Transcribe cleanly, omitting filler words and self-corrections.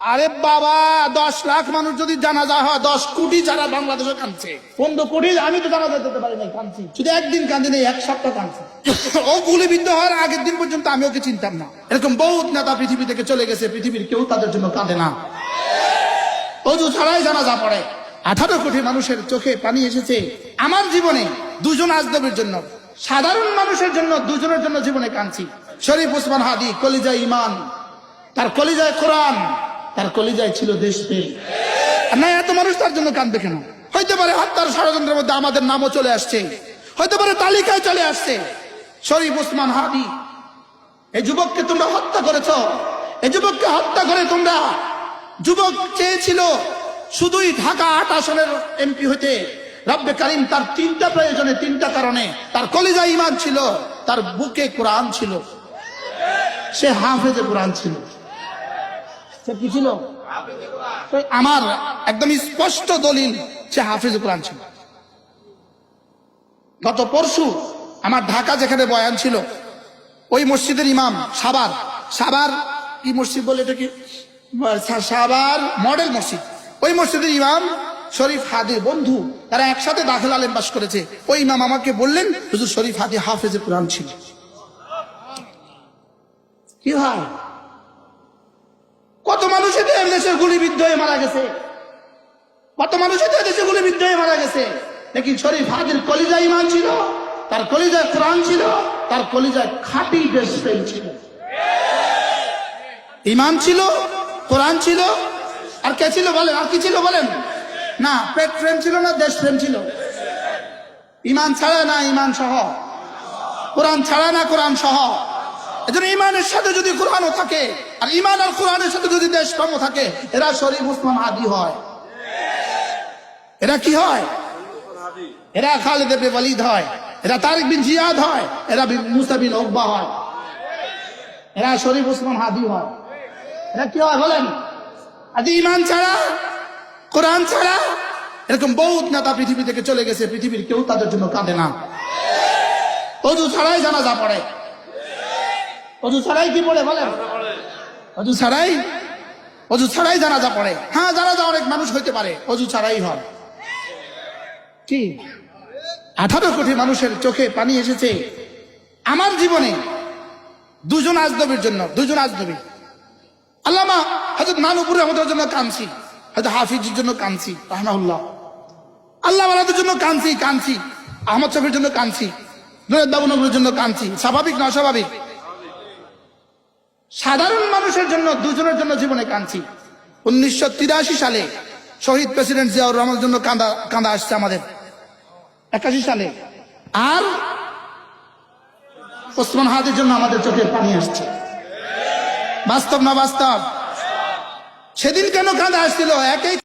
আরে বাবা, 10 লাখ মানুষ যদি জানাজা হয়, 10 কোটি যারা বাংলাদেশে কাঁদছে, 15 কোটি। আমি তো জানাজা যেতে পারি নাই, কাঁদছি শুধু একদিন, কাঁদি নেই, এক সপ্তাহ কাঁদছি। ও গুলিবিদ্ধ হওয়ার আগের দিন পর্যন্ত আমি ওকে চিনতাম না। এরকম বহুত নেতা পৃথিবী থেকে চলে গেছে, পৃথিবীর কেউ তাদের জন্য কাঁদে না, অজু ছাড়াই জানাজা পড়ে। 18 কোটি মানুষের চোখে পানি এসেছে। আমার জীবনে দুজন আজনবীর জন্য, সাধারণ মানুষের জন্য দুজনের জন্য জীবনে কাঁদছি। শরীফ ওসমান হাদি, কলিজায় ইমান, তার কলিজায় কোরআন, তার কলিজায় ছিল দেশপ্রেম। না, এত মানুষ তার জন্য কাঁদবে কেন? হইতে পারে হত্যার ষড়যন্ত্রের মধ্যে আমাদের নামও চলে আসছে, হইতে পারে তালিকায় চলে আসছে। শরীফ ওসমান হাদি, এই যুবককে তোমরা হত্যা করেছ। এই যুবককে হত্যা করে তোমরা, যুবক চেয়েছিল শুধুই ঢাকা 8 আসনের এমপি হইতে। রব্বে কারিম তার 3টা প্রয়োজনে, 3টা কারণে। তার কলিজায় ঈমান ছিল, তার বুকে কোরআন ছিল, সে হাফেজে কোরআন ছিল। সে কি ছিল? আমার একদম স্পষ্ট দলিল, সে হাফেজে কোরআন ছিল। গত পরশু আমার ঢাকা যেখানে বয়ান ছিল, ওই মসজিদের ইমাম, সাবার কি মসজিদ বলে এটা, কি সাবার মডেল মসজিদ, ওই মসজিদের ইমাম শরীফ হাদির বন্ধু, তারা একসাথে দাখিল আলেম পাস করেছে। ওই ইমাম আমাকে বললেন, হুজুর শরীফ হাদি হাফেজে কোরআন ছিল। কি হয়, কত মানুষ দেশে গুলিবিদ্ধ হয়ে মারা গেছে, কত মানুষ দেশে গুলিবিদ্ধ হয়ে মারা গেছে। লেকিন শরীফ হাদির কলিজায় ঈমান ছিল, তার কলিজায় কোরআন ছিল, তার কলিজায় খাঁটি দেশপ্রেম ছিল। ঈমান ছিল, কোরআন ছিল, আর কে ছিল বলেন? আর কি ছিল বলেন? না, পেট প্রেম ছিল না, দেশপ্রেম ছিল। ঈমান ছাড়া না ঈমান সহ, কোরআন ছাড়া না কোরআন সহ। এজন্য ঈমানের সাথে যদি কোরআনও থাকে, আর ঈমান আর কোরআনের সাথে যদি দেশপ্রেমও থাকে, এরা শরীফ ওসমান হাদি হয়। এরা কি হয়? এরা খালিদ ইবনে ওয়ালিদ হয়, এরা তারিক বিন জিয়াদ হয়, এরা মুসা বিন উকবা হয়, এরা শরীফ ওসমান হাদি হয়। এরা কি হয় বলেন? আজ ঈমান ছাড়া, কোরআন ছাড়া, এরকম বহুত নেতা পৃথিবী থেকে চলে গেছে, পৃথিবীর কেউ তাদের জন্য কাঁদে না। অজু ছাড়াই জানাজা পড়ে। অজু ছাড়াই কি পড়ে বলেন? অজু ছাড়াই জানাজা পড়ে। হ্যাঁ, জানাজা অনেক মানুষ হইতে পারে, অজু ছাড়াই হয়। কি 18 কোটি মানুষের চোখে পানি এসেছে। আমার জীবনে দুজন আজনবীর জন্য, দুজন আজনবী, আল্লামা হযরত নানুপুর রহমতের জন্য কাঁদছি, হয়তো হাফিজের জন্য কাঁদছি রাহমাহুল্লাহ, আল্লাহ ওয়ালাদের জন্য কাঁদছি, আহমদ শফির জন্য কাঁদছি, জুনায়েদ বাবুনগরের জন্য কাঁদছি। স্বাভাবিক না অস্বাভাবিক? সাধারণ মানুষের জন্য দুজনের জন্য জীবনে কাঁদছি। 1983 সালে শহীদ প্রেসিডেন্ট জিয়াউর রহমানের জন্য কাঁদা আসছে আমাদের 81 সালে, আর ওসমান হাদির জন্য আমাদের চোখে পানি আসছে। বাস্তব না বাস্তব? সেদিন কেন কাঁদা আসছিল? একই